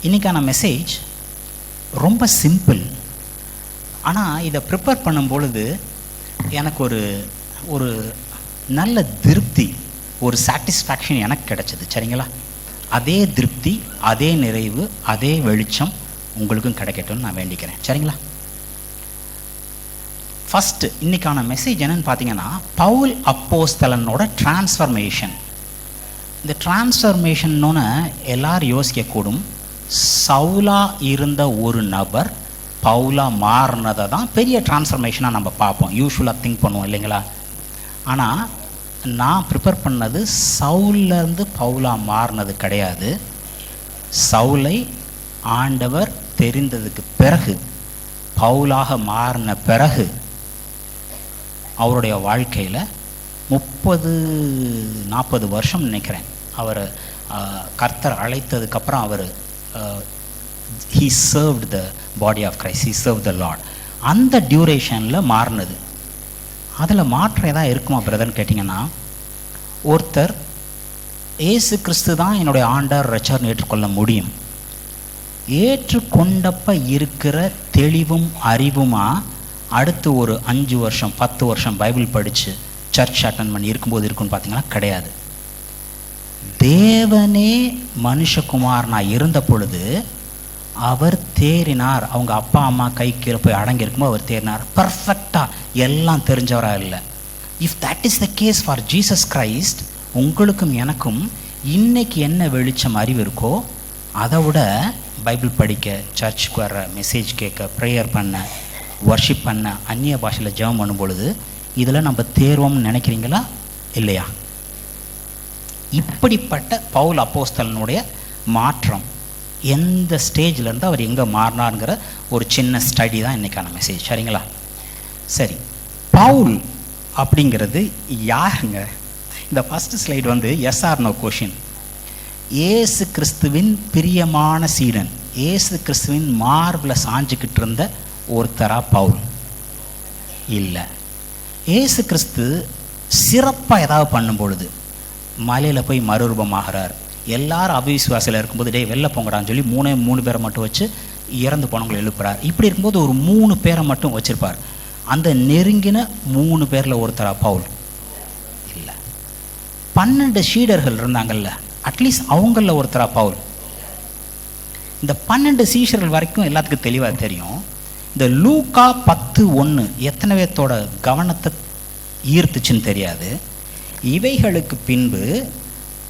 இன்றைக்கான மெசேஜ் ரொம்ப சிம்பிள். ஆனால் இதை ப்ரிப்பேர் பண்ணும் பொழுது எனக்கு ஒரு நல்ல திருப்தி, ஒரு சாட்டிஸ்ஃபேக்ஷன் எனக்கு கிடைச்சது. சரிங்களா? அதே திருப்தி, அதே நிறைவு, அதே வெளிச்சம் உங்களுக்கும் கிடைக்கட்டும்னு நான் வேண்டிக்கிறேன். சரிங்களா? ஃபஸ்ட்டு இன்றைக்கான மெசேஜ் என்னன்னு பார்த்தீங்கன்னா, பவுல் அப்போஸ்தலனோட டிரான்ஸ்ஃபர்மேஷன். இந்த டிரான்ஸ்ஃபர்மேஷன்னு எல்லாரும் யோசிக்கக்கூடும், சவுலா இருந்த ஒரு நபர் பவுலா மாறினதை தான் பெரிய டிரான்ஸ்ஃபர்மேஷனாக நம்ம பார்ப்போம், யூஸ்வலாக திங்க் பண்ணுவோம் இல்லைங்களா? ஆனால் நான் ப்ரிப்பேர் பண்ணது சவுல்லேருந்து பவுலா மாறினது கிடையாது. சவுலை ஆண்டவர் தெரிந்ததுக்கு பிறகு, பவுலாக மாறின பிறகு அவருடைய வாழ்க்கையில் 30-40 வருஷம் நினைக்கிறேன், அவர் கர்த்தர் அழைத்ததுக்கப்புறம் அவர் he served the body of Christ, he served the Lord. அந்த டியூரேஷனில் மாறினது. அதில் மாற்றம் எதாவது இருக்குமா பிரதர்ன்னு கேட்டிங்கன்னா, ஒருத்தர் ஏசு கிறிஸ்து தான் என்னுடைய ஆண்டவர் ரட்சகர்னு ஏற்றுக்கொள்ள முடியும். ஏற்றுக்கொண்டப்ப இருக்கிற தெளிவும் அறிவுமா அடுத்து ஒரு 5 வருஷம் 10 வருஷம் பைபிள் படித்து சர்ச் அட்டன் பண்ணி இருக்கும்போது இருக்குன்னு பார்த்தீங்கன்னா கிடையாது. தேவனே மனுஷகுமாரனா இருந்த பொழுது அவர் தேறினார். அவங்க அப்பா அம்மா கை கீழே போய் அடங்கி இருக்கும்போது அவர் தேறினார். பர்ஃபெக்டாக எல்லாம் தெரிஞ்சவராக இல்லை. If that is the case for Jesus Christ, உங்களுக்கும் எனக்கும் இன்னைக்கு என்ன வெளிச்சம் அறிவு இருக்கோ அதை விட பைபிள் படிக்க, சர்ச்சுக்கு வர்ற, மெசேஜ் கேட்க, ப்ரேயர் பண்ண, வர்ஷிப் பண்ண, அந்நிய பாஷையில் ஜெபம் பண்ணும் பொழுது இதில் நம்ம தேர்வோம்னு நினைக்கிறீங்களா இல்லையா? இப்படிப்பட்ட பவுல் அப்போஸ்தலனுடைய மாற்றம் எந்த ஸ்டேஜ்லேருந்து அவர் எங்கே மாறினாருங்கிற ஒரு சின்ன ஸ்டடி தான் இன்றைக்கான மெசேஜ். சரிங்களா? சரி, பவுல் அப்படிங்கிறது யாருங்க? இந்த first slide yes or no question. ஏசு கிறிஸ்துவின் பிரியமான சீடன், ஏசு கிறிஸ்துவின் மார்பில் சாஞ்சிக்கிட்டு இருந்த ஒருத்தரா பவுல்? இல்லை. ஏசு கிறிஸ்து சிறப்பாக ஏதாவது பண்ணும் பொழுது மலையில் போய் மறுரூபமாகிறார். எல்லாரும் அவிசுவாசியில் இருக்கும்போது டே வெளில போங்கடான்னு சொல்லி 3 பேரை மட்டும் வச்சு இறந்து போனவங்களை எழுப்புறார். இப்படி இருக்கும்போது ஒரு 3 பேரை மட்டும் வச்சிருப்பார். அந்த நெருங்கின 3 பேரில் ஒருத்தரா பவுல்? இல்லை. 12 சீடர்கள் இருந்தாங்கல்ல, அட்லீஸ்ட் அவங்களில் ஒருத்தரா பவுல்? இந்த 12 சீஷர்கள் வரைக்கும் எல்லாத்துக்கும் தெளிவாக தெரியும். இந்த லூக்கா 10:1 எத்தனை பேர்த்தோட கவனத்தை ஈர்த்துச்சுன்னு தெரியாது. இவைகளுக்கு பின்பு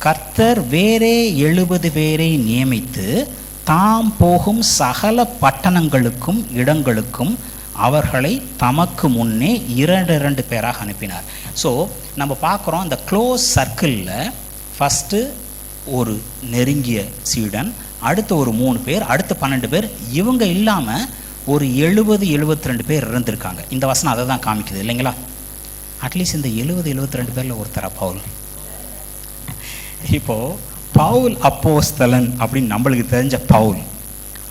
கர்த்தர் வேறே 70 பேரை நியமித்து தாம் போகும் சகல பட்டணங்களுக்கும் இடங்களுக்கும் அவர்களை தமக்கு முன்னே 2 பேராக அனுப்பினார். ஸோ நம்ம பார்க்குறோம், இந்த க்ளோஸ் சர்க்கிளில் ஃபஸ்ட்டு ஒரு நெருங்கிய சீடன், அடுத்து ஒரு 3 பேர், அடுத்து 12 பேர். இவங்க இல்லாமல் ஒரு 70-72 பேர் இருந்திருக்காங்க. இந்த வசனம் அதை தான் காமிக்குது இல்லைங்களா? அட்லீஸ்ட் இந்த 70-72 பேரில் ஒருத்தரா பவுல்? இப்போது பவுல் அப்போஸ்தலன் அப்படின்னு நம்மளுக்கு தெரிஞ்ச பவுல்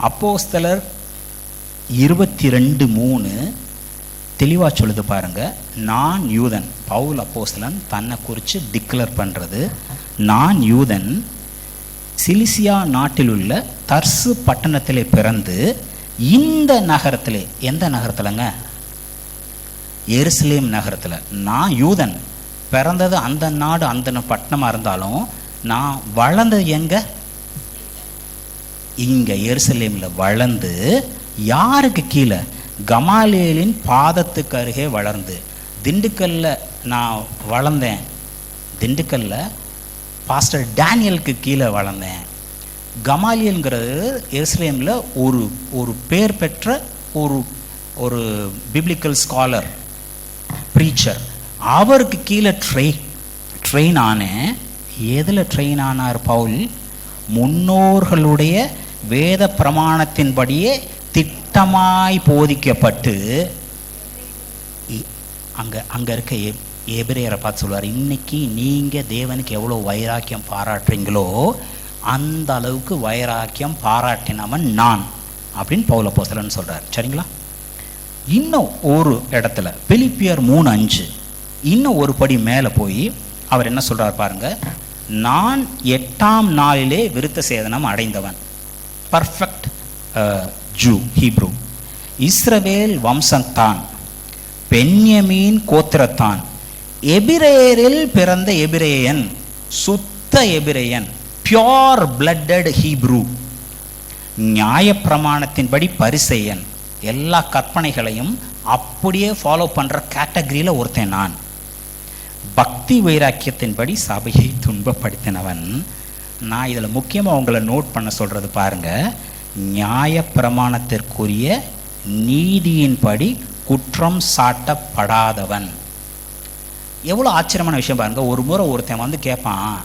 அப்போஸ்தலர் 22:3 தெளிவாக சொல்லுது பாருங்க. நான் யூதன், பவுல் அப்போஸ்தலன் தன்னை குறித்து டிக்ளேர் பண்ணுறது, நான் யூதன், சிலிசியா நாட்டில் உள்ள தர்சு பட்டணத்திலே பிறந்து இந்த நகரத்திலே, எந்த நகரத்துலங்க? எருசலேம் நகரத்தில். நான் யூதன், பிறந்தது அந்த நாடு அந்த பட்டணமாக இருந்தாலும் நான் வளர்ந்தது எங்கே? இங்கே எருசலேமில் வளர்ந்து யாருக்கு கீழே? கமாலியலின் பாதத்துக்கு அருகே வளர்ந்து. திண்டுக்கல்லில் நான் வளர்ந்தேன், திண்டுக்கல்லில் பாஸ்டர் டேனியலுக்கு கீழே வளர்ந்தேன். கமாலியல்ங்கிறது எருசலேமில் ஒரு பேர் பெற்ற ஒரு பிப்ளிக்கல் ஸ்காலர், ப்ரீச்சர். அவருக்கு கீழே ட்ரெயின் ஆனேன். எதில் ட்ரெயின் ஆனார் பவுல்? முன்னோர்களுடைய வேத பிரமாணத்தின்படியே திட்டமாய் போதிக்கப்பட்டு. அங்கே இருக்க எபிரேயரை பார்த்து சொல்லுவார், இன்னைக்கு நீங்கள் தேவனுக்கு எவ்வளோ வைராக்கியம் பாராட்டுறீங்களோ அந்த அளவுக்கு வைராக்கியம் பாராட்டினவன் நான் அப்படின்னு பவுல் அப்போஸ்தலன் சொல்கிறார். சரிங்களா? இன்னும் ஒரு இடத்துல பிலிப்பியர் 3:5 இன்னும் ஒரு படி மேலே போய் அவர் என்ன சொல்கிறார் பாருங்க. நான் 8ஆம் நாளிலே விருத்த சேதனம் அடைந்தவன். Perfect Jew, Hebrew. இஸ்ரவேல் வம்சத்தான், பென்யமீன் கோத்திரத்தான், எபிரேயரில் பிறந்த எபிரேயன், சுத்த எபிரேயன், பியோர் பிளட்டட் ஹீப்ரூ, நியாயப்பிரமாணத்தின்படி பரிசேயன், எல்லா கற்பனைகளையும் அப்படியே ஃபாலோ பண்ணுற கேட்டகரியில் ஒருத்தன் நான். பக்தி வைராக்கியத்தின்படி சபையை துன்பப்படுத்தினவன் நான். இதில் முக்கியமாக உங்களை நோட் பண்ண சொல்கிறது பாருங்கள், நியாயப்பிரமாணத்திற்குரிய நீதியின்படி குற்றம் சாட்டப்படாதவன். எவ்வளோ ஆச்சரியமான விஷயம் பாருங்கள். ஒரு முறை ஒருத்தன் வந்து கேட்பான்,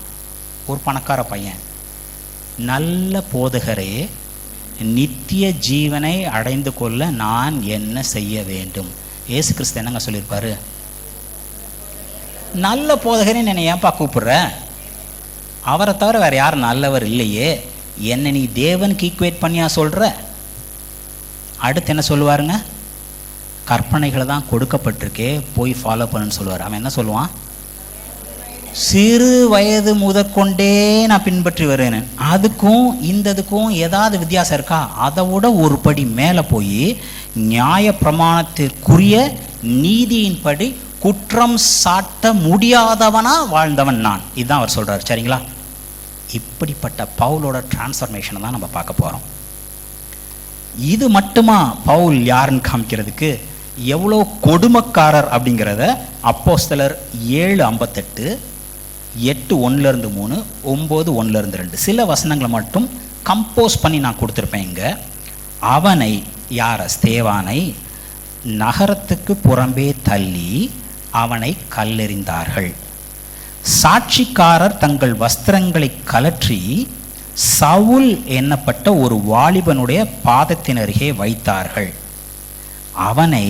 ஒரு பணக்கார பையன், நல்ல போதகரே, நித்திய ஜீவனை அடைந்து கொள்ள நான் என்ன செய்ய வேண்டும்? இயேசு கிறிஸ்து என்னங்க சொல்லியிருப்பாரு? நல்ல போதகரே என்னை ஏன்பா கூப்பிடுற? அவரை தவிர வேறு யாரும் நல்லவர் இல்லையே, என்னை நீ தேவனுக்கு ஈக்குவேட் பண்ணியா சொல்கிற? அடுத்து என்ன சொல்லுவாருங்க? கற்பனைகளை தான் கொடுக்கப்பட்டிருக்கே, போய் ஃபாலோ பண்ணுன்னு சொல்லுவார். அவன் என்ன சொல்லுவான்? சிறு வயது முதற்கொண்டே நான் பின்பற்றி வருவேன். அதுக்கும் இந்ததுக்கும் ஏதாவது வித்தியாசம் இருக்கா? அதை விட ஒரு படி மேலே போய் நியாய பிரமாணத்திற்குரிய நீதியின்படி குற்றம் சாட்ட முடியாதவனா வாழ்ந்தவன் நான். இதுதான் அவர் சொல்கிறார். சரிங்களா? இப்படிப்பட்ட பவுலோட டிரான்ஸ்ஃபர்மேஷனை தான் நம்ம பார்க்க போகிறோம். இது மட்டுமா பவுல் யாருன்னு காமிக்கிறதுக்கு? எவ்வளோ கொடுமைக்காரர் அப்படிங்கிறத அப்போஸ்தலர் 7:58, 8:1-3, 9:1-2 சில வசனங்களை மட்டும் கம்போஸ் பண்ணி நான் கொடுத்துருப்பேன் இங்கே. அவனை, யார? ஸ்தேவானை நகரத்துக்கு புறம்பே தள்ளி அவனை கல்லெறிந்தார்கள். சாட்சிக்காரர் தங்கள் வஸ்திரங்களை கலற்றி சவுல் என்னப்பட்ட ஒரு வாலிபனுடைய பாதத்தின் அருகே வைத்தார்கள். அவனை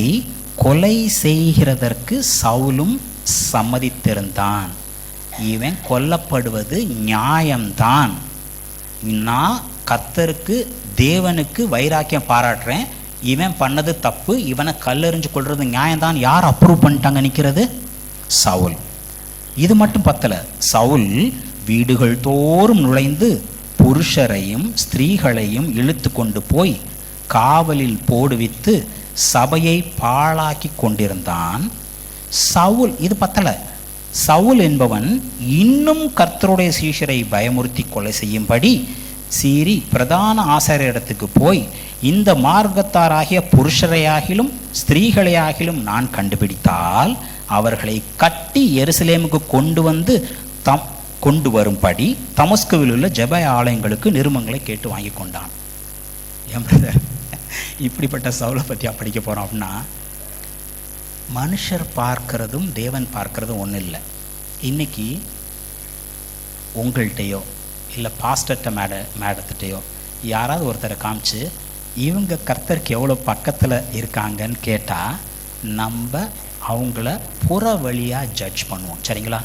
கொலை செய்கிறதற்கு சவுலும் சம்மதித்திருந்தான். இவன் கொல்லப்படுவது நியாயம்தான். நான் கர்த்தருக்கு தேவனுக்கு வைராக்கியம் பாராட்டுறேன், இவன் பண்ணது தப்பு, இவனை கல்லெறிஞ்சு கொள்வது நியாயம்தான். யார் அப்ரூவ் பண்ணிட்டாங்க நிற்கிறது? சவுல். இது மட்டும் பத்தல, சவுல் வீடுகள் தோறும் நுழைந்து புருஷரையும் ஸ்திரீகளையும் இழுத்து கொண்டு போய் காவலில் போடுவித்து சபையை பாழாக்கி கொண்டிருந்தான். சவுல், இது பத்தல, சவுல் என்பவன் இன்னும் கர்த்தருடைய சீஷரை பயமுறுத்தி கொலை செய்யும்படி சீறி பிரதான ஆசாரியரிடத்துக்கு போய், இந்த மார்க்கத்தாராகிய புருஷரையாகிலும் ஸ்திரீகளையாகிலும் நான் கண்டுபிடித்தால் அவர்களை கட்டி எருசலேமுக்கு கொண்டு வரும்படி தமஸ்குவில் உள்ள ஜெப ஆலயங்களுக்கு நிருபங்களை கேட்டு வாங்கி கொண்டான். ஏன் பிரதர் இப்படிப்பட்ட சவுலை பற்றி படிக்க போகிறோம் அப்படின்னா, மனுஷர் பார்க்கிறதும் தேவன் பார்க்கிறதும் ஒன்றும் இல்லை. இன்னைக்கு உங்கள்கிட்டையோ இல்லை பாஸ்டர்கிட்ட மேடத்திட்டையோ யாராவது ஒருத்தரை காமிச்சு இவங்க கர்த்தருக்கு எவ்வளோ பக்கத்தில் இருக்காங்கன்னு கேட்டால் நம்ம அவங்கள புற வழியாக ஜட்ஜ் பண்ணுவோம். சரிங்களா?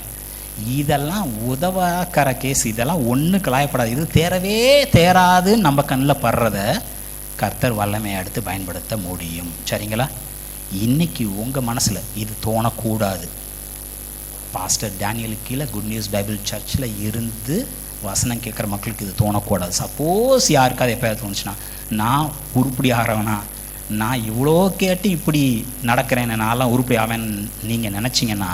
இதெல்லாம் உதவாக்கிற கேஸ், இதெல்லாம் ஒன்றும் கலாயப்படாது, இது தேரவே தேராதுன்னு நம்ம கண்ணில் படுறத கர்த்தர் வல்லமையை எடுத்து பயன்படுத்த முடியும். சரிங்களா? இன்னைக்கு உங்கள் மனசில் இது தோணக்கூடாது. பாஸ்டர் டேனியலுக்கு கீழே குட் நியூஸ் பைபிள் சர்ச்சில் இருந்து வசனம் கேட்குற மக்களுக்கு இது தோணக்கூடாது. சப்போஸ் யாருக்காவது எப்போயாவது தோணுச்சுன்னா, நான் உருப்படி ஆகிறவனா, நான் இவ்வளோ கேட்டு இப்படி நடக்கிறேன், நான்லாம் உருப்படி ஆவேன் நீங்கள் நினச்சிங்கன்னா,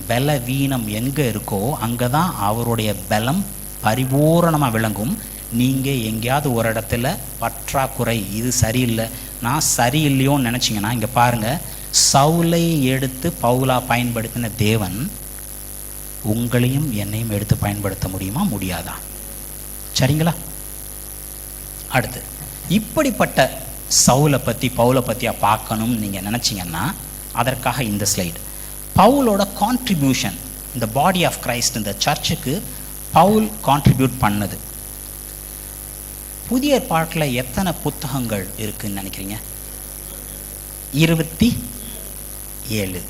பலவீனம் எங்கே இருக்கோ அங்கே தான் அவருடைய பலம் பரிபூரணமாக விளங்கும். நீங்கள் எங்கேயாவது ஒரு இடத்துல பற்றாக்குறை, இது சரியில்லை, நான் சரியில்லையோன்னு நினச்சிங்கன்னா, இங்கே பாருங்கள், சவுலை எடுத்து பவுலா பயன்படுத்தின தேவன் உங்களையும் என்னையும் எடுத்து பயன்படுத்த முடியுமா? முடியாதா? சரிங்களா? அடுத்து, இப்படிப்பட்ட சவுலை பற்றி பவுலை பற்றியா பார்க்கணும்னு நீங்கள் நினச்சிங்கன்னா, அதற்காக இந்த ஸ்லைடு. பவுலோட கான்ட்ரிபியூஷன் இந்த பாடி ஆஃப் கிரைஸ்ட், இந்த சர்ச்சுக்கு பவுல் கான்ட்ரிபியூட் பண்ணது. புதிய ஏற்பாட்டில் எத்தனை புத்தகங்கள் இருக்குன்னு நினைக்கிறீங்க? 27.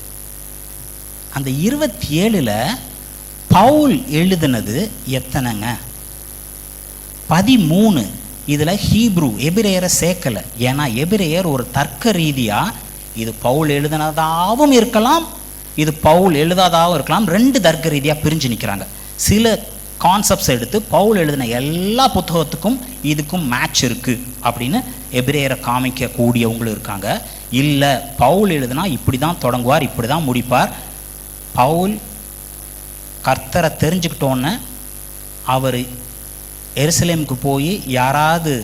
அந்த 27ல் பவுல் எழுதினது எத்தனைங்க? 13. இதில் ஹீப்ரூ எபிரேயரை சேர்க்கலை. ஏன்னா எபிரேயர் ஒரு தர்க்க ரீதியாக இது பவுல் எழுதினதாகவும் இருக்கலாம், இது பவுல் எழுதாதாகவும் இருக்கலாம், ரெண்டு தர்க்க ரீதியாக பிரிஞ்சு நிற்கிறாங்க. சில கான்செப்ட்ஸ் எடுத்து பவுல் எழுதின எல்லா புத்தகத்துக்கும் இதுக்கும் மேட்ச் இருக்குது அப்படின்னு எபிரேயரை காமிக்கக்கூடியவங்களும் இருக்காங்க. இல்லை, பவுல் எழுதுனா இப்படி தான் தொடங்குவார், இப்படி தான் முடிப்பார். பவுல் கர்த்தரை தெரிஞ்சுக்கிட்டோன்னு அவர் எருசலேமுக்கு போய் யாராவது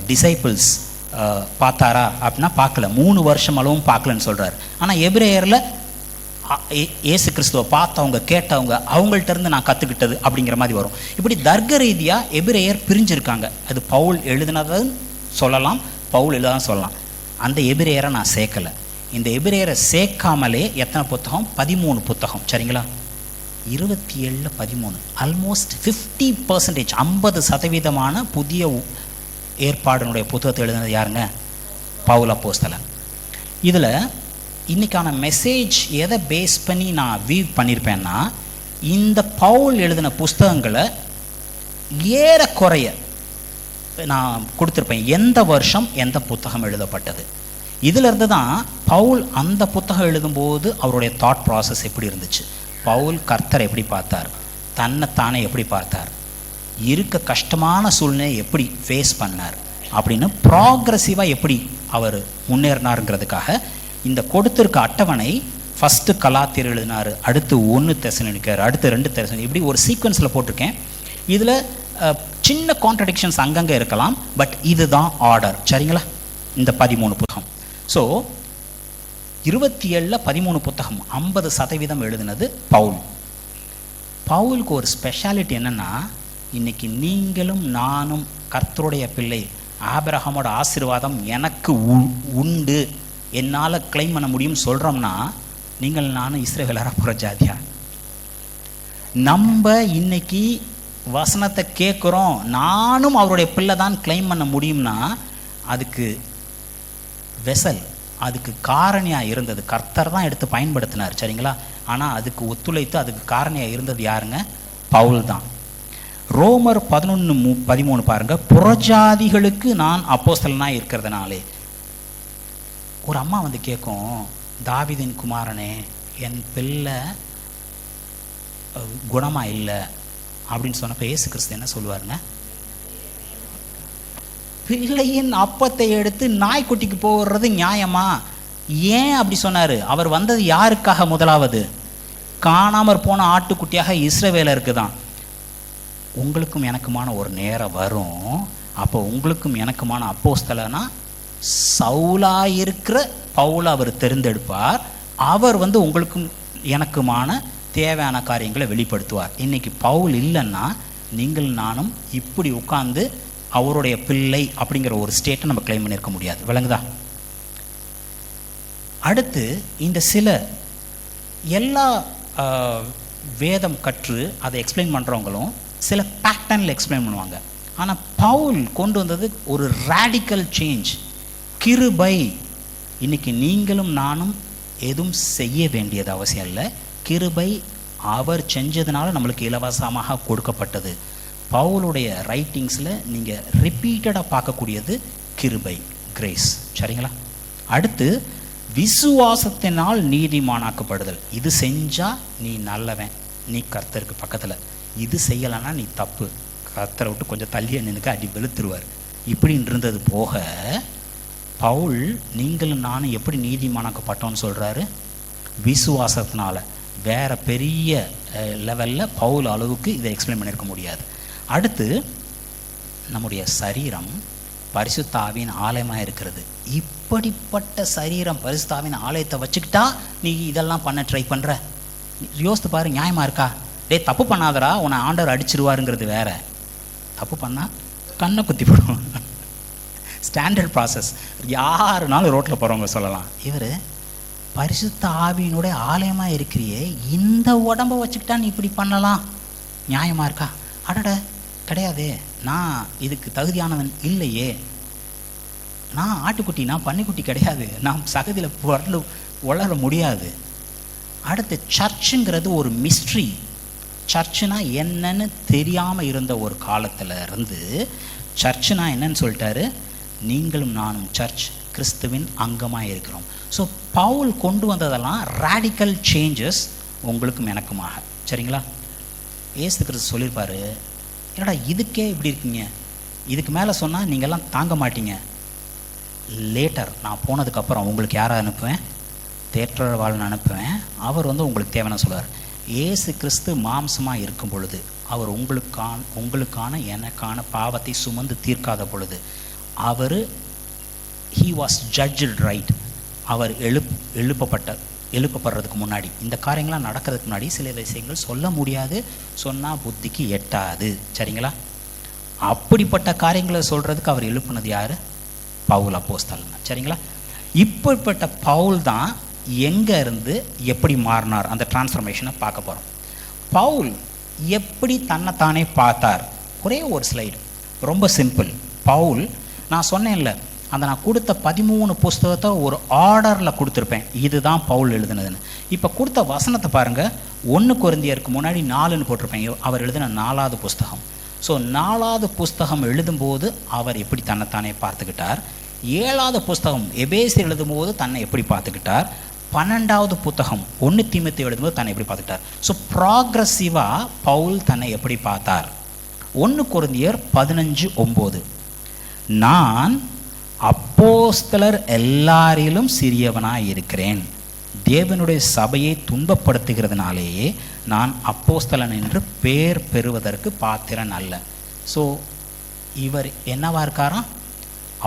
டிசைபிள்ஸ் பார்த்தாரா அப்படின்னா பார்க்கல, 3 வருஷம் அளவும் பார்க்கலன்னு சொல்கிறார். ஆனால் எபிரேயரில் இயேசு கிறிஸ்துவை பார்த்தவங்க கேட்டவங்க அவங்கள்ட்ட இருந்து நான் கற்றுக்கிட்டது அப்படிங்கிற மாதிரி வரும். இப்படி தர்க்க ரீதியாக எபிரேயர் பிரிஞ்சிருக்காங்க. அது பவுல் எழுதினதுன்னு சொல்லலாம், பவுல் எழுதான்னு சொல்லலாம். அந்த எபிரேயரை நான் சேர்க்கலை. இந்த எபிரேயரை சேர்க்காமலே எத்தனை புத்தகம்? 13 புத்தகம். சரிங்களா? 27 13, ஆல்மோஸ்ட் 50%, 50% புதிய ஏற்பாடுனுடைய புத்தகத்தை எழுதினது யாருங்க? பவுல் அப்போஸ்தலன். இதில் இன்றைக்கான மெசேஜ் எதை பேஸ் பண்ணி நான் வியூ பண்ணியிருப்பேன்னா, இந்த பவுல் எழுதின புஸ்தகங்களை ஏறக்குறைய நான் கொடுத்துருப்பேன். எந்த வருஷம் எந்த புத்தகம் எழுதப்பட்டது, இதிலிருந்து தான் பவுல் அந்த புத்தகம் எழுதும்போது அவருடைய தாட் ப்ராசஸ் எப்படி இருந்துச்சு, பவுல் கர்த்தரை எப்படி பார்த்தார், தன்னைத்தானே எப்படி பார்த்தார், இருக்க கஷ்டமான சூழ்நிலையை எப்படி ஃபேஸ் பண்ணார் அப்படின்னு ப்ராக்ரெசிவாக எப்படி அவர் முன்னேறினாருங்கிறதுக்காக இந்த கொடுத்திருக்க அட்டவணை ஃபஸ்ட்டு கலாத்தியர் எழுதினார், அடுத்து 1 தெசலோனிக்கர், அடுத்து 2 தெசலோனிக்கர், இப்படி ஒரு சீக்வன்ஸில் போட்டிருக்கேன். இதில் சின்ன கான்ட்ரடிக்ஷன்ஸ் அங்கங்கே இருக்கலாம், பட் இதுதான் ஆர்டர். சரிங்களா? இந்த 13 புத்தகம். ஸோ 27 13 புத்தகம், 50% எழுதினது பவுல். பவுலுக்கு ஒரு ஸ்பெஷாலிட்டி என்னென்னா, இன்றைக்கி நீங்களும் நானும் கர்த்தருடைய பிள்ளை, ஆபிரகாமோட ஆசீர்வாதம் எனக்கு உண்டு, என்னால் கிளைம் பண்ண முடியும்னு சொல்கிறோம்னா, நீங்கள் நானும் இஸ்ரவேலராக போகிற ஜாதியா? நம்ம இன்னைக்கு வசனத்தை கேட்குறோம், நானும் அவருடைய பிள்ளை தான் கிளைம் பண்ண முடியும்னா, அதுக்கு வெசல், அதுக்கு காரணியாக இருந்தது கர்த்தர் தான் எடுத்து பயன்படுத்தினார். சரிங்களா? ஆனால் அதுக்கு ஒத்துழைத்து அதுக்கு காரணியாக இருந்தது யாருங்க? பவுல் தான். ரோமர் 11:13 பாருங்க. புறஜாதிகளுக்கு நான் அப்போஸ்தலனாக இருக்கிறதுனாலே. ஒரு அம்மா வந்து கேட்கும், தாவீதின் குமாரனே, என் பிள்ளை குணமாக இல்லை அப்படின்னு சொன்னப்போ இயேசு கிறிஸ்து என்ன சொல்லுவாருங்க? பிள்ளையின் அப்பத்தை எடுத்து நாய்க்குட்டிக்கு போடுறது நியாயமா? ஏன் அப்படி சொன்னார்? அவர் வந்தது யாருக்காக? முதலாவது காணாமற் போன ஆட்டுக்குட்டியாக இஸ்ரவேலருக்கு தான். உங்களுக்கும் எனக்குமான ஒரு நேரம் வரும், அப்போ உங்களுக்கும் எனக்குமான அப்போஸ்தலனா சவுலாக இருக்கிற பவுலை அவர் தேர்ந்தெடுப்பார். அவர் வந்து உங்களுக்கும் எனக்குமான தேவையான காரியங்களை வெளிப்படுத்துவார். இன்றைக்கி பவுல் இல்லைன்னா நீங்கள் நானும் இப்படி உட்கார்ந்து அவருடைய பிள்ளை அப்படிங்கிற ஒரு ஸ்டேட்டை நம்ம கிளைம் பண்ணியிருக்க முடியாது. விளங்குதா? அடுத்து இந்த சில எல்லா வேதம் கற்று அதை எக்ஸ்பிளைன் பண்ணுறவங்களும் சில பேட்டர்னில் எக்ஸ்பிளைன் பண்ணுவாங்க. ஆனால் பவுல் கொண்டு வந்தது ஒரு ரேடிக்கல் சேஞ்ச், கிருபை. இன்னைக்கு நீங்களும் நானும் எதுவும் செய்ய வேண்டியது அவசியம் இல்லை. கிருபை அவர் செஞ்சதுனால நம்மளுக்கு இலவசமாக கொடுக்கப்பட்டது. பவுலுடைய ரைட்டிங்ஸில் நீங்கள் ரிப்பீட்டடாக பார்க்கக்கூடியது கிருபை, கிரேஸ். சரிங்களா? அடுத்து விசுவாசத்தினால் நீதிமானாக்கப்படுதல். இது செஞ்சால் நீ நல்லவன், நீ கர்த்தருக்கு பக்கத்தில். இது செய்யலைன்னா நீ தப்பு, கர்த்தரை விட்டு கொஞ்சம் தள்ளியே நினைக்க அடி வெளுத்துருவார். இப்படின்னு இருந்தது போக பவுல் நீங்களும் நானும் எப்படி நீதிமானாக்கப்பட்டோன்னு சொல்கிறாரு? விசுவாசத்தினால. வேறு பெரிய லெவலில் பவுல் அளவுக்கு இதை எக்ஸ்பிளைன் பண்ணியிருக்க முடியாது. அடுத்து நம்முடைய சரீரம் பரிசுத்த ஆவியின் ஆலயமாக இருக்கிறது. இப்படிப்பட்ட சரீரம் பரிசுத்த ஆவியின் ஆலயத்தை வச்சுக்கிட்டா நீ இதெல்லாம் பண்ண ட்ரை பண்ணுற? யோசித்து பாரு, நியாயமாக இருக்கா? தப்பு பண்ணாதரா, உன்னை ஆண்டவர் அடிச்சிருவாருங்கிறது வேற. தப்பு பண்ணால் கண்ணை குத்தி போடுவோம். Standard process. யாருனாலும் ரோட்டில் போகிறவங்க சொல்லலாம், இவர் பரிசுத்த ஆவியினுடைய ஆலயமாக இருக்கிறியே, இந்த உடம்பை வச்சுக்கிட்டா நீ இப்படி பண்ணலாம், நியாயமாக இருக்கா? அடட கிடையாது, நான் இதுக்கு தகுதியானவன் இல்லையே, நான் ஆட்டுக்குட்டி, நான் பன்னிக்குட்டி கிடையாது, நான் சகதியில் வளர முடியாது. அடுத்து சர்ச்சுங்கிறது ஒரு மிஸ்ட்ரி. சர்ச்சுனா என்னன்னு தெரியாமல் இருந்த ஒரு காலத்தில் இருந்து சர்ச்சுனா என்னன்னு சொல்லிட்டாரு. நீங்களும் நானும் சர்ச், கிறிஸ்துவின் அங்கமாக இருக்கிறோம். ஸோ பவுல் கொண்டு வந்ததெல்லாம் ரேடிக்கல் சேஞ்சஸ் உங்களுக்கும் எனக்குமாக. சரிங்களா? ஏசு கிறிஸ்து சொல்லியிருப்பாரு, என்னடா இதுக்கே இப்படி இருக்கீங்க, இதுக்கு மேலே சொன்னால் நீங்கள்லாம் தாங்க மாட்டீங்க. லேட்டர் நான் போனதுக்கப்புறம் உங்களுக்கு யாரை அனுப்புவேன்? தேற்றவாளன் அனுப்புவேன். அவர் உங்களுக்கு தேவைன்னு சொல்லுவார். ஏசு கிறிஸ்து மாம்சமாக இருக்கும் பொழுது, அவர் உங்களுக்கான எனக்கான பாவத்தை சுமந்து தீர்க்காத பொழுது, அவர் he was judged right. அவர் எழுப்பப்படுறதுக்கு முன்னாடி, இந்த காரியங்கள்லாம் நடக்கிறதுக்கு முன்னாடி சில விஷயங்கள் சொல்ல முடியாது, சொன்னால் புத்திக்கு எட்டாது. சரிங்களா? அப்படிப்பட்ட காரியங்களை சொல்கிறதுக்கு அவர் எழுப்புனது யார்? பவுல் அப்போஸ்தலன். சரிங்களா? இப்படிப்பட்ட பவுல் தான் எங்கே இருந்து எப்படி மாறினார், அந்த டிரான்ஸ்ஃபர்மேஷனை பார்க்க போகிறோம். பவுல் எப்படி தன்னைத்தானே பார்த்தார்? ஒரே ஒரு ஸ்லைடு, ரொம்ப சிம்பிள். பவுல், நான் சொன்னேன்ல, அந்த நான் கொடுத்த 13 புஸ்தகத்தை ஒரு ஆர்டரில் கொடுத்துருப்பேன், இதுதான் பவுல் எழுதுனதுன்னு. இப்போ கொடுத்த வசனத்தை பாருங்கள், 1 கொரிந்தியருக்கு முன்னாடி 4ன்னு போட்டிருப்பேன், அவர் எழுதின 4வது புஸ்தகம். ஸோ 4வது புஸ்தகம் எழுதும்போது அவர் எப்படி தன்னைத்தானே பார்த்துக்கிட்டார், 7வது புஸ்தகம் எபேசியர் எழுதும்போது தன்னை எப்படி பார்த்துக்கிட்டார், 12வது புத்தகம் 1 தீமோத்தேயு எழுதும்போது தன்னை எப்படி பார்த்துக்கிட்டார். ஸோ ப்ராக்ரஸிவாக பவுல் தன்னை எப்படி பார்த்தார்? 1 கொரிந்தியர் 15:9, நான் அப்போஸ்தலர் எல்லாரிலும் சிறியவனாய் இருக்கிறேன், தேவனுடைய சபையை துன்பப்படுத்துகிறதுனாலேயே நான் அப்போஸ்தலன் என்று பேர் பெறுவதற்கு பாத்திரன் அல்ல. ஸோ இவர் என்னவா இருக்காராம்?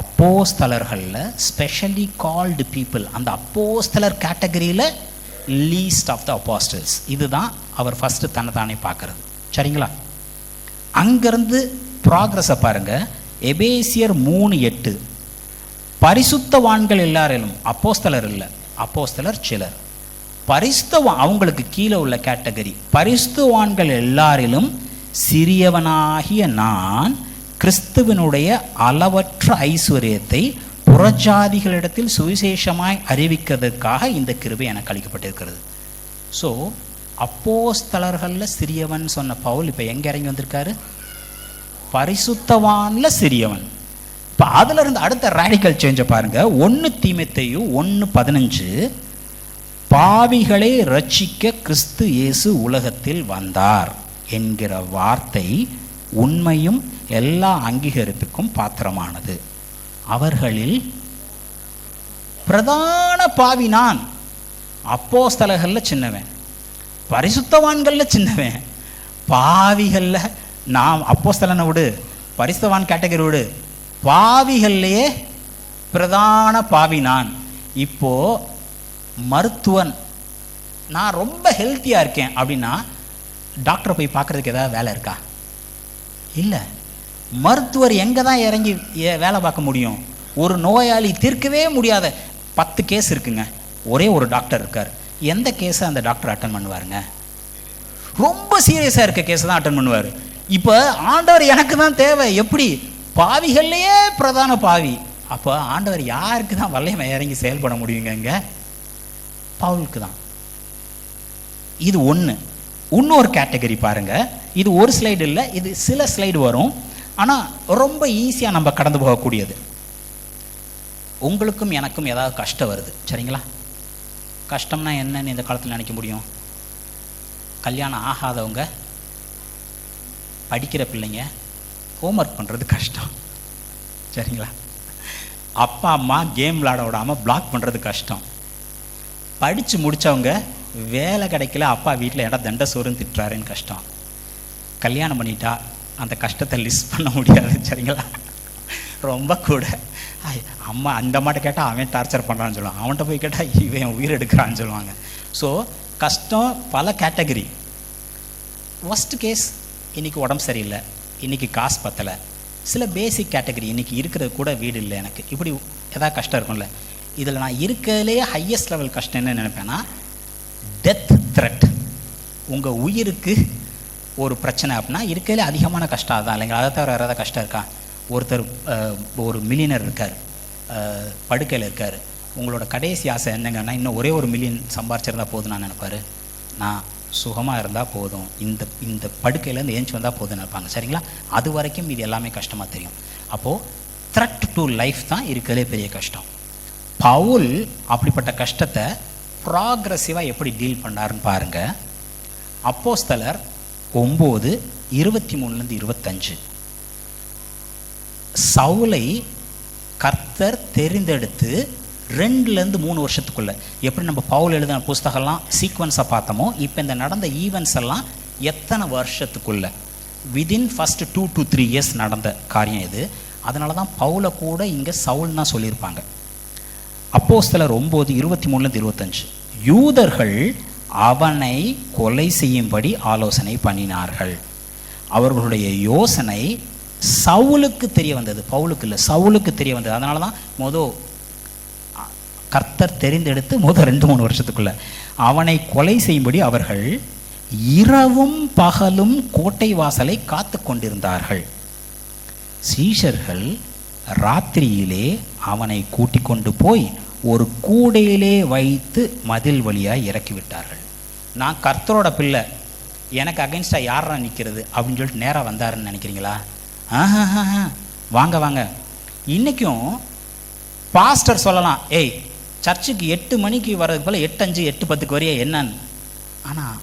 அப்போஸ்தலர்களில் ஸ்பெஷலி கால்டு பீப்புள், அந்த அப்போஸ்தலர் கேட்டகரியில் லீஸ்ட் ஆஃப் த அப்போஸ்டல்ஸ். இதுதான் அவர் ஃபஸ்ட்டு தன்னைத்தானே பார்க்குறது. சரிங்களா? அங்கேருந்து ப்ராக்ரஸை பாருங்கள். எபேசியர் 3:8, பரிசுத்தவான்கள் எல்லாரிலும், அப்போஸ்தலர் இல்லை, அப்போஸ்தலர் சிலர், அவங்களுக்கு கீழே உள்ள கேட்டகரி, பரிசுத்தவான்கள் எல்லாரிலும் சிறியவனாகிய நான் கிறிஸ்துவனுடைய அளவற்ற ஐஸ்வர்யத்தை புறஜாதிகளிடத்தில் சுவிசேஷமாய் அறிவிக்கிறதுக்காக இந்த கிருபை எனக்கு அளிக்கப்பட்டிருக்கிறது. ஸோ அப்போஸ்தலர்களில் சிறியவன் சொன்ன பவுல் இப்போ எங்கே இறங்கி வந்திருக்காரு? பரிசுத்தவான்ல சிறியவன். இப்போ அதில் இருந்து அடுத்த ரேடிக்கல் சேஞ்சை பாருங்க. 1 தீமோத்தேயு 1:15, பாவிகளை ரட்சிக்க கிறிஸ்து இயேசு உலகத்தில் வந்தார் என்கிற வார்த்தை உண்மையும் எல்லா அங்கீகரிப்புக்கும் பாத்திரமானது. அவர்களில் பிரதான பாவி நான். அப்போஸ்தலர்களில் சின்னவன், பரிசுத்தவான்களில் சின்னவன், பாவிகளில் நான். அப்போஸ்தலனை விடு, பரிசுத்தவான் கேட்டகரி விடு, பாவிகள்லையே பிரதான பாவி நான். இப்போ மருத்துவன், நான் ரொம்ப ஹெல்த்தியாக இருக்கேன் அப்படின்னா டாக்டரை போய் பார்க்குறதுக்கு ஏதாவது வேலை இருக்கா? இல்லை. மருத்துவர் எங்கே தான் இறங்கி வேலை பார்க்க முடியும்? ஒரு நோயாளி தீர்க்கவே முடியாத 10 கேஸ் இருக்குங்க, ஒரே ஒரு டாக்டர் இருக்கார். எந்த கேஸை அந்த டாக்டர் அட்டன் பண்ணுவாருங்க? ரொம்ப சீரியஸாக இருக்க கேஸை தான் அட்டன் பண்ணுவார். இப்போ ஆண்டவர் எனக்கு தான் தேவை. எப்படி? பாவிகள்லையே பிரதான பாவி. அப்போ ஆண்டவர் யாருக்கு தான் வல்லையமை இறங்கி செயல்பட முடியுங்க? இங்கே பவுலுக்கு தான். இது ஒன்று. இன்னொரு கேட்டகரி பாருங்க. இது ஒரு ஸ்லைடு இல்லை, இது சில ஸ்லைடு வரும், ஆனால் ரொம்ப ஈஸியாக நம்ம கடந்து போகக்கூடியது. உங்களுக்கும் எனக்கும் ஏதாவது கஷ்டம் வருது, சரிங்களா? கஷ்டம்னா என்னன்னு இந்த காலத்தில் நினைக்க முடியும்? கல்யாணம் ஆகாதவங்க, படிக்கிற பிள்ளைங்க, ஹோம்ஒர்க் பண்ணுறது கஷ்டம், சரிங்களா? அப்பா அம்மா கேம் விளாட விடாமல் பிளாக் பண்ணுறது கஷ்டம். படித்து முடித்தவங்க வேலை கிடைக்கல, அப்பா வீட்டில் இடம் தண்டை சோறுன்னு திட்டுறாருன்னு கஷ்டம். கல்யாணம் பண்ணிட்டா அந்த கஷ்டத்தை லிஸ்ட் பண்ண முடியாது, சரிங்களா? ரொம்ப கூட அம்மா அந்த அம்மாட்ட கேட்டால் அவன் டார்ச்சர் பண்ணுறான்னு சொல்லுவாங்க, அவன்கிட்ட போய் கேட்டால் இவன் உயிர் எடுக்கிறான்னு சொல்லுவாங்க. ஸோ கஷ்டம் பல கேட்டகரி. ஃபஸ்ட்டு கேஸ், இன்றைக்கி உடம்பு சரியில்லை, இன்றைக்கி காசு பத்தலை, சில பேசிக் கேட்டகரி, இன்றைக்கி இருக்கிறது கூட வீடு இல்லை எனக்கு, இப்படி எதாவது கஷ்டம் இருக்கும்ல. இதில் நான் இருக்கிறதுலேயே ஹையஸ்ட் லெவல் கஷ்டம் என்ன நினைப்பேன்னா, டெத் த்ரெட். உங்கள் உயிருக்கு ஒரு பிரச்சனை அப்படின்னா இருக்கிறதுலே அதிகமான கஷ்டம் அதான் இல்லைங்களா? அதை தவிர வேறு ஏதாவது கஷ்டம் இருக்கா? ஒருத்தர் ஒரு மில்லியனர் இருக்கார், படுக்கையில் இருக்கார். உங்களோட கடைசி ஆசை என்னங்கன்னா, இன்னும் ஒரே ஒரு மில்லியன் சம்பாரிச்சிருந்தா போதும் நான் நினைப்பார். நான் சுகமாக இருந்தால் போதும், இந்த படுக்கையிலேருந்து ஏஞ்சி வந்தால் போதும் நினைப்பாங்க, சரிங்களா? அது வரைக்கும் இது எல்லாமே கஷ்டமாக தெரியும். அப்போது த்ரெட் டு லைஃப் தான் இருக்கிறதுலே பெரிய கஷ்டம். பவுல் அப்படிப்பட்ட கஷ்டத்தை ப்ராக்ரெசிவாக எப்படி டீல் பண்ணாருன்னு பாருங்கள். அப்போஸ்தலர் 9:23-25. சவுலை கர்த்தர் தெரிந்தெடுத்து 2-3 வருஷத்துக்குள்ள, எப்படி நம்ம பவுல் எழுதின புஸ்தகம்லாம் சீக்வன்ஸை பார்த்தோமோ, இப்போ இந்த நடந்த ஈவெண்ட்ஸ் எல்லாம் எத்தனை வருஷத்துக்குள்ள, விதின் ஃபர்ஸ்ட் 2 to 3 years நடந்த காரியம் இது. அதனால தான் பவுலை கூட இங்கே சவுல் தான் சொல்லியிருப்பாங்க. அப்போஸ்தலர் 9:23-25. யூதர்கள் அவனை கொலை செய்யும்படி ஆலோசனை பண்ணினார்கள். அவர்களுடைய யோசனை சவுலுக்கு தெரிய வந்தது, பவுலுக்கு இல்லை, சவுலுக்கு தெரிய வந்தது. அதனால தான் கர்த்தர் தெரிந்தெடுத்து 2-3 வருஷத்துக்குள்ள அவனை கொலை செய்யும்படி அவர்கள் இரவும் பகலும் கோட்டை வாசலை காத்து கொண்டிருந்தார்கள். சீஷர்கள் ராத்திரியிலே அவனை கூட்டிக் கொண்டு போய் ஒரு கூடையிலே வைத்து மதில் வழியாக இறக்கிவிட்டார்கள். நான் கர்த்தரோட பிள்ளை, எனக்கு அகைன்ஸ்டா யாரா நிற்கிறது அப்படின்னு சொல்லிட்டு நேராக வந்தாருன்னு நினைக்கிறீங்களா? வாங்க வாங்க. இன்றைக்கும் பாஸ்டர் சொல்லலாம், ஏய் சர்ச்சுக்கு 8 மணிக்கு வர்றதுக்கு போல் 8:05 8:10 வரைய என்னன்னு. ஆனால்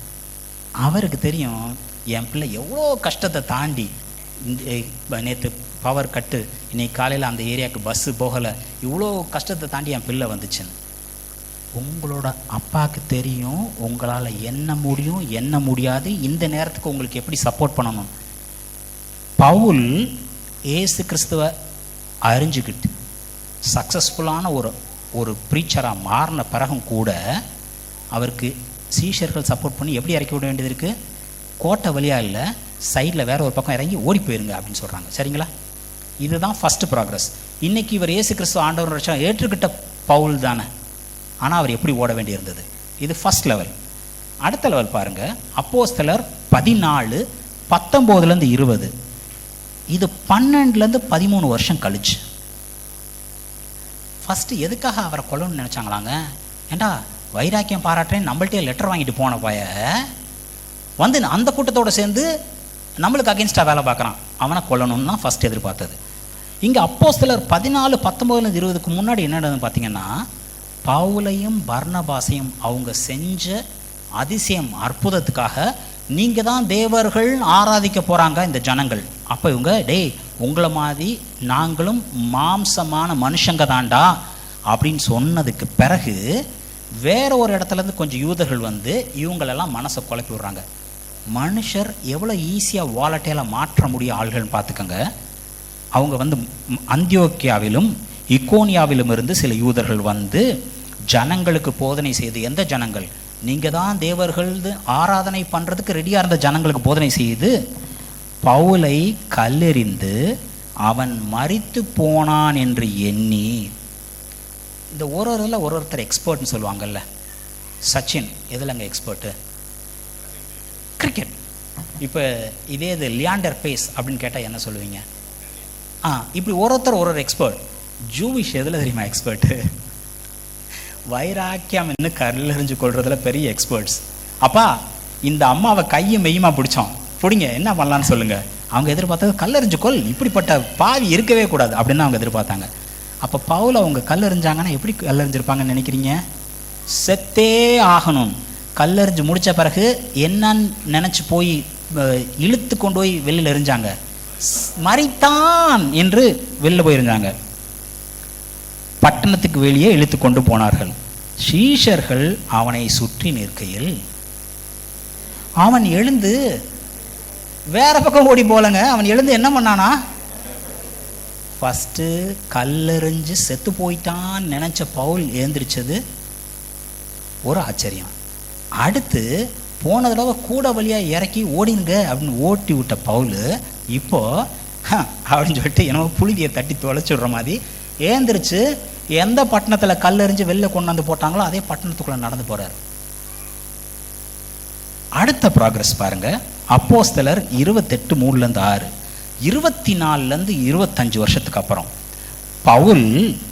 அவருக்கு தெரியும், என் பிள்ளை எவ்வளோ கஷ்டத்தை தாண்டி, நேற்று பவர் கட்டு, இன்னைக்கு காலையில் அந்த ஏரியாவுக்கு பஸ்ஸு போகலை, இவ்வளோ கஷ்டத்தை தாண்டி என் பிள்ளை வந்துச்சுன்னு. உங்களோட அப்பாவுக்கு தெரியும் உங்களால் என்ன முடியும் என்ன முடியாது, இந்த நேரத்துக்கு உங்களுக்கு எப்படி சப்போர்ட் பண்ணணும். பவுல் ஏசு கிறிஸ்துவை அறிஞ்சுக்கிட்டு சக்ஸஸ்ஃபுல்லான ஒரு ப்ரீச்சராக மாறின பிறகும் கூட அவருக்கு சீஷர்கள் சப்போர்ட் பண்ணி எப்படி இறக்கி விட வேண்டியது இருக்குது? கோட்டை வழியாக இல்லை, சைடில் வேற ஒரு பக்கம் இறங்கி ஓடி போயிருங்க அப்படின்னு சொல்கிறாங்க. சரிங்களா? இதுதான் ஃபஸ்ட்டு ப்ராக்ரஸ். இன்றைக்கி இவர் இயேசு கிறிஸ்து ஆண்டவர் ரட்சகர் ஏற்றுக்கிட்ட பவுல் தானே, ஆனால் அவர் எப்படி ஓட வேண்டியிருந்தது? இது ஃபஸ்ட் லெவல். அடுத்த லெவல் பாருங்கள், அப்போஸ்தலர் 14:19-20. இது 12-13 வருஷம் கழிச்சு. ஃபஸ்ட்டு எதுக்காக அவரை கொல்லணும்னு நினச்சாங்களாங்க? ஏண்டா வைராக்கியம் பாராட்டுறேன் நம்மள்ட்டே லெட்டர் வாங்கிட்டு போன பய வந்து அந்த கூட்டத்தோடு சேர்ந்து நம்மளுக்கு அகென்ஸ்டாக வேலை பார்க்குறான், அவனை கொல்லணும்னு தான் ஃபஸ்ட் எதிர்பார்த்தது. இங்கே அப்போஸ்தலர் 14:19-20க்கு முன்னாடி என்ன நடந்ததுன்னு பார்த்தீங்கன்னா, பவுலையும் பர்னபாசையும் அவங்க செஞ்ச அதிசயம் அற்புதத்துக்காக நீங்கள் தான் தேவர்கள் ஆராதிக்க போகிறாங்க இந்த ஜனங்கள். அப்போ இவங்க, டேய் உங்களை மாதிரி நாங்களும் மாம்சமான மனுஷங்க தாண்டா அப்படின்னு சொன்னதுக்கு பிறகு வேற ஒரு இடத்துலேருந்து கொஞ்சம் யூதர்கள் வந்து இவங்களெல்லாம் மனசை குழப்பி விடுறாங்க. மனுஷர் எவ்வளோ ஈஸியாக வாலட்டையில் மாற்ற முடிய ஆள்கள்னு பார்த்துக்கோங்க. அவங்க வந்து அந்தியோக்கியாவிலும் இக்கோனியாவிலும் இருந்து சில யூதர்கள் வந்து ஜனங்களுக்கு போதனை செய்து, எந்த ஜனங்கள்? நீங்கள் தான் தேவர்கள் ஆராதனை பண்ணுறதுக்கு ரெடியாக இருந்த ஜனங்களுக்கு போதனை செய்து பவுலை கல்லெறிந்து அவன் மரித்து போனான் என்று எண்ணி, இந்த ஒருத்தர் எக்ஸ்பர்ட்னு சொல்லுவாங்கல்ல. சச்சின் எதுலங்க எக்ஸ்பர்ட்டு? கிரிக்கெட். இப்போ இதே இது லியாண்டர் பேஸ் அப்படின்னு கேட்டால் என்ன சொல்லுவீங்க? இப்படி ஒரு எக்ஸ்பர்ட். ஜூவிஷ் எதில் தெரியுமா எக்ஸ்பர்ட்டு? வைராக்கியம் இன்னும் கல்லெறிஞ்சு கொள்றதுல பெரிய எக்ஸ்பர்ட்ஸ். அப்பா இந்த அம்மாவை கையும் மெய்யுமா பிடிங்க, என்ன பண்ணலான்னு சொல்லுங்க. அவங்க எதிர்பார்த்தது கல்லெறிஞ்சு கொள், இப்படிப்பட்ட பாவி இருக்கவே கூடாது அப்படின்னு அவங்க எதிர்பார்த்தாங்க. அப்போ பவுல் அவங்க கல்லெறிஞ்சாங்கன்னா எப்படி கல்லெறிஞ்சிருப்பாங்கன்னு நினைக்கிறீங்க? செத்தே ஆகணும். கல்லெறிஞ்சு முடித்த பிறகு என்னன்னு நினச்சி போய் இழுத்து கொண்டு போய் வெளியில் எறிஞ்சாங்க, மரித்தான் என்று வெளியில் போயிருந்தாங்க. பட்டணத்துக்கு வெளியே இழுத்து கொண்டு போனார்கள். சீஷர்கள் அவனை சுற்றி நிற்கையில் அவன் எழுந்து வேற பக்கம் ஓடி போலங்க. அவன் எழுந்து என்ன பண்ணானா? ஃபஸ்ட்டு கல்லெறிஞ்சு செத்து போயிட்டான்னு நினச்ச பவுல் எழுந்திரிச்சது ஒரு ஆச்சரியம். அடுத்து போன தடவை கூட வழியாக இறக்கி ஓடிங்க அப்படின்னு ஓட்டி விட்ட பவுல் இப்போ அப்படின்னு சொல்லிட்டு என்னமோ புழுதியை தட்டி தொலைச்சிடுற மாதிரி ஏந்திரிச்சு எந்த பட்டணத்தில் கல்லெறிஞ்சு வெளில கொண்டாந்து போட்டாங்களோ அதே பட்டணத்துக்குள்ளே நடந்து போகிறார். அடுத்த ப்ராக்ரஸ் பாருங்க. அப்போஸ்தலர் 28:3-6, 24-25 வருஷத்துக்கு அப்புறம் பவுல்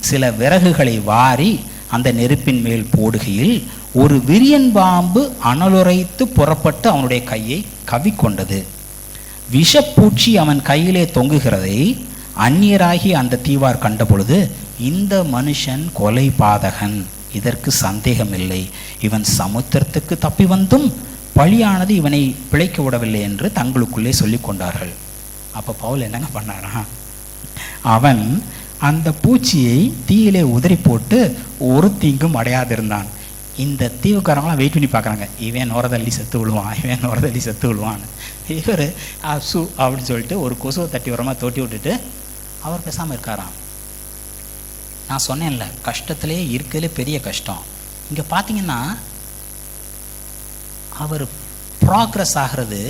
சில விறகுகளை வாரி அந்த நெருப்பின் மேல் போடுகையில் ஒரு விரியன் பாம்பு அனலுரைத்து புறப்பட்டு அவனுடைய கையை கவ்விக்கொண்டது. விஷப்பூச்சி அவன் கையிலே தொங்குகிறதை அந்நியராகி அந்த தீவார் கண்டபொழுது, இந்த மனுஷன் கொலை பாதகன், இதற்கு சந்தேகமில்லை, இவன் சமுத்திரத்துக்கு தப்பி வந்தும் பழியானது இவனை பிழைக்க விடவில்லை என்று தங்களுக்குள்ளே சொல்லி கொண்டார்கள். அப்போ பவுல் என்னங்க பண்ணாரா, அவன் அந்த பூச்சியை தீயிலே உதறி போட்டு ஒரு தீங்கும் அடையாதிருந்தான். இந்த தீவுக்காரங்களாம் வெயிட் பண்ணி பார்க்குறாங்க, இவன் நுரதள்ளி செத்து விழுவான், இவன் நுரதள்ளி செத்து விழுவான்னு. இவர் சு அப்படின்னு சொல்லிட்டு ஒரு கொசுவை தட்டி உரமாக தோட்டி விட்டுட்டு அவர் பேசாமல் இருக்காராம். நான் சொன்னேன்ல, கஷ்டத்திலே இருக்கிறதுலே பெரிய கஷ்டம். இங்கே பார்த்தீங்கன்னா அவர் ப்ராக்ரஸ் ஆகிறது.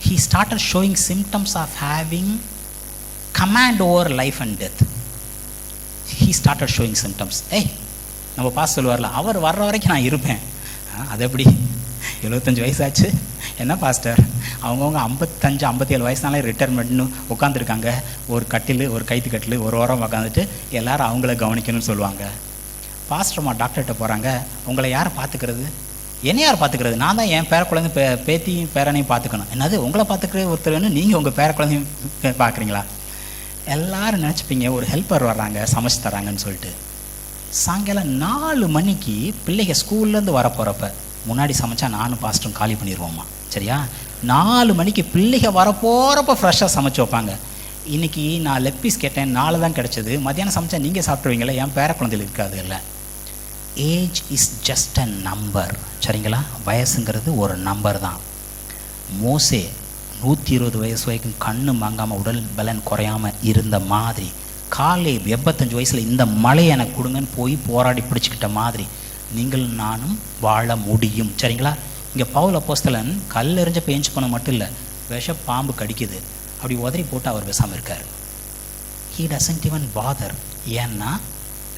he started showing symptoms of having command over life and death. he started showing symptoms. நம்ம பாஸ் சொல்லுவார்ல, அவர் வர்ற வரைக்கும் நான் இருப்பேன். அது எப்படி 75 வயசாச்சு என்ன பாஸ்டர், அவங்கவுங்க 55 57 வயசுனாலே ரிட்டைர்மெண்ட்னு உட்காந்துருக்காங்க. ஒரு கட்டில், ஒரு கைத்து கட்டில், ஒரு ஓரம் உட்காந்துட்டு எல்லாரும் அவங்கள கவனிக்கணும்னு சொல்லுவாங்க. பாஸ்டர்மா டாக்டர்கிட்ட போகிறாங்க, உங்களை யார் பார்த்துக்கிறது, என்ன யார் பார்த்துக்கிறது, நான் தான் என் பேர குழந்தை பேத்தியும் பேரனையும் பார்த்துக்கணும். என்னது உங்களை பார்த்துக்கிற ஒருத்தர்னு நீங்கள் உங்கள் பேர குழந்தையும் பார்க்குறீங்களா? எல்லோரும் நினச்சிப்பீங்க ஒரு ஹெல்ப்பர் வர்றாங்க சமைச்சு தராங்கன்னு சொல்லிட்டு. சாயங்காலம் 4 மணிக்கு பிள்ளைங்க ஸ்கூல்லேருந்து வர போகிறப்ப முன்னாடி சமைச்சா நானும் பாஸ்டரும் காலி பண்ணிடுவோம்மா, சரியா? 4 மணிக்கு பிள்ளைங்க வர போகிறப்ப ஃப்ரெஷ்ஷாக சமைச்சு வைப்பாங்க. இன்றைக்கி நான் லெக் பீஸ் கேட்டேன், 4 தான் கிடச்சிது. மத்தியானம் சமைச்சா நீங்கள் சாப்பிட்ருவீங்களே, என் பேர குழந்தைகள் இருக்காது. இல்லை, age is just a number, சரிங்களா? வயசுங்கிறது ஒரு நம்பர் தான். மோசே 120 வயசு வரைக்கும் கண்ணு மங்காமல் உடல் பலன் குறையாமல் இருந்த மாதிரி, காலேப் 85 வயசில் இந்த மலையை எனக்கு கொடுங்கன்னு போய் போராடி பிடிச்சிக்கிட்ட மாதிரி நீங்கள் நானும் வாழ முடியும், சரிங்களா? இங்கே பவுல் அப்போஸ்தலன் கல் எறிஞ்ச பேஞ்சு பண்ண மட்டும் இல்லை, விஷ பாம்பு கடிக்குது, அப்படி உதறி போட்டு அவர் பேசாமல் இருக்கார். he doesn't even bother. ஏன்னா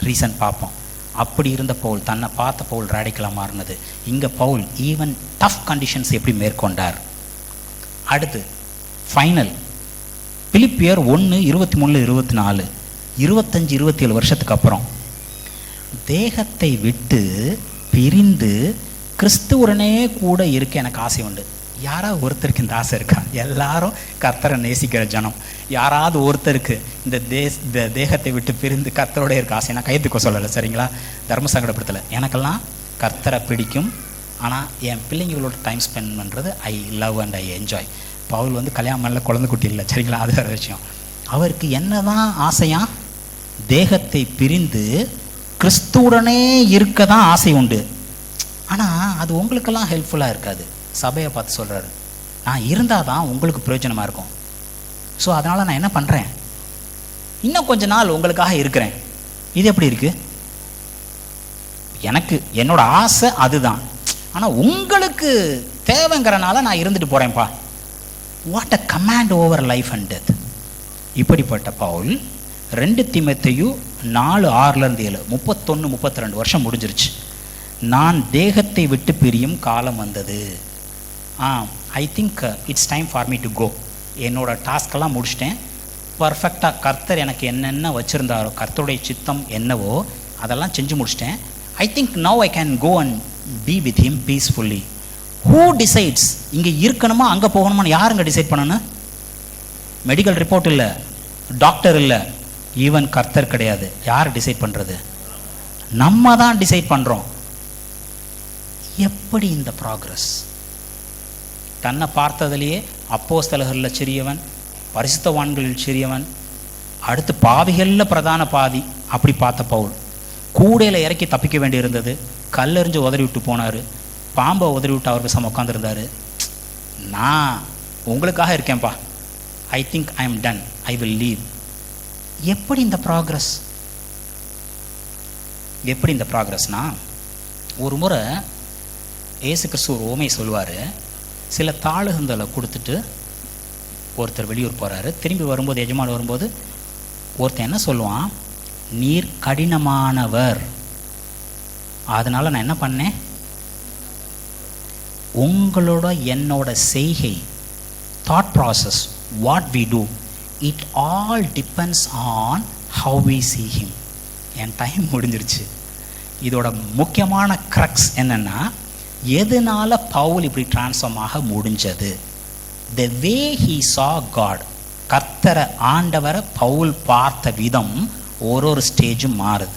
ரீசன் பார்ப்போம். அப்படி இருந்த பவுல், தன்னை பார்த்த பவுல் ரேடிக்கலாக மாறினது. இங்கே பவுல் ஈவன் டஃப் கண்டிஷன்ஸ் எப்படி மேற்கொண்டார். அடுத்து ஃபைனல் பிலிப்பியர் 1:23-24, 25-27 வருஷத்துக்கு அப்புறம், தேகத்தை விட்டு பிரிந்து கிறிஸ்துவுடனே கூட இருக்க எனக்கு ஆசை உண்டு. யாராவது ஒருத்தருக்கு இந்த ஆசை இருக்கா? எல்லாரும் கர்த்தரை நேசிக்கிற ஜனம். யாராவது ஒருத்தருக்கு இந்த தேகத்தை விட்டு பிரிந்து கர்த்தரோட இருக்க ஆசை? நான் கைத்துக்க சொல்லலை, சரிங்களா? தர்ம சங்கடப்படுத்தலை. எனக்கெல்லாம் கர்த்தரை பிடிக்கும், ஆனால் என் பிள்ளைங்களோட டைம் ஸ்பெண்ட் பண்ணுறது I love and I enjoy. Paul வந்து கல்யாணம் பண்ணல, குழந்தை குட்டி இல்லை, சரிங்களா? அது வேறு விஷயம். அவருக்கு என்னதான் ஆசையா? தேகத்தை பிரிந்து கிறிஸ்துவுடனே இருக்க தான் ஆசை உண்டு. ஆனால் அது உங்களுக்கெல்லாம் ஹெல்ப்ஃபுல்லாக இருக்காது. சபையை பார்த்து சொல்கிறாரு, நான் இருந்தால் தான் உங்களுக்கு பிரயோஜனமாக இருக்கும். ஸோ அதனால் நான் என்ன பண்ணுறேன், இன்னும் கொஞ்ச நாள் உங்களுக்காக இருக்கிறேன். இது எப்படி இருக்குது? எனக்கு என்னோட ஆசை அதுதான், ஆனால் உங்களுக்கு தேவைங்கிறனால நான் இருந்துட்டு போகிறேன்ப்பா. What a command over life and death. இப்படிப்பட்ட பவுல் 2 தீமோத்தேயு 4:6-7, 31-32 வருஷம் முடிஞ்சிருச்சு. நான் தேகத்தை விட்டு பிரியும் காலம் வந்தது. I think it's time for me to go. என்னோட டாஸ்கெல்லாம் முடிச்சிட்டேன். பர்ஃபெக்டாக கர்த்தர் எனக்கு என்னென்ன வச்சுருந்தாரோ, கர்த்தருடைய சித்தம் என்னவோ அதெல்லாம் செஞ்சு முடிச்சிட்டேன். I think now I can go and be with him peacefully. Who decides இங்கே இருக்கணுமா அங்கே போகணுமான்னு யாருங்க டிசைட் பண்ணணும்? மெடிக்கல் ரிப்போர்ட் இல்லை, டாக்டர் இல்லை, ஈவன் கர்த்தர் கிடையாது. யார் டிசைட் பண்ணுறது? நம்ம தான் டிசைட் பண்ணுறோம். எப்படி இந்த ப்ராக்ரஸ்? தன்னை பார்த்ததிலேயே அப்போஸ்தலர்களில் சிறியவன், பரிசுத்தவான்களில் சிறியவன், அடுத்து பாவிகளில் பிரதான பாதி, அப்படி பார்த்த பவுல் கூடையில் இறக்கி தப்பிக்க வேண்டியிருந்தது. கல்லெறிஞ்சு உதறி விட்டு போனார், பாம்பை உதறி விட்டு அவர் பேசாமல் உட்காந்துருந்தார். நான் உங்களுக்காக இருக்கேன்ப்பா, I think I am ton, I will leave. எப்படி இந்த ப்ராக்ரஸ்? எப்படி இந்த ப்ராக்ரஸ்னா, ஒரு முறை ஏசு கிறிஸ்து ஒரு ஓமை சொல்லுவார். சில தாளுகங்களை கொடுத்துட்டு ஒருத்தர் வெளியூர் போகிறாரு. திரும்பி வரும்போது, எஜமான் வரும்போது ஒருத்தர் என்ன சொல்லுவான், நீர் கடினமானவர், அதனால் நான் என்ன பண்ணேன், உங்களோட என்னோட செய்கை, thought process, what we do, it all depends on how we see him. என் டைம் முடிஞ்சிருச்சு. இதோட முக்கியமான க்ரக்ஸ் என்னென்னா, எதனால பவுல் இப்படி டிரான்ஸ்ஃபார்ம் ஆக முடிஞ்சது? the way he saw God, கர்த்தரை ஆண்டவரை பவுல் பார்த்த விதம் ஒரு ஸ்டேஜும் மாறுது.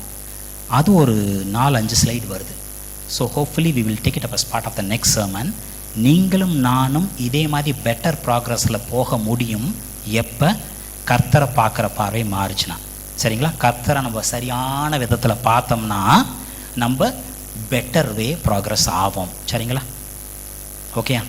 அது ஒரு 4-5 ஸ்லைடு வருது. So hopefully we will take it up as part of the next sermon. நீங்களும் நானும் இதே மாதிரி பெட்டர் ப்ராக்ரஸில் போக முடியும் எப்போ கர்த்தரை பார்க்குற பார்வை மாறுச்சுன்னா. சரிங்களா? கர்த்தரை நம்ம சரியான விதத்தில் பார்த்தோம்னா நம்ம பெட்டர் வே ப்ராக்ரஸ் ஆகும். சரிங்களா? ஓகே.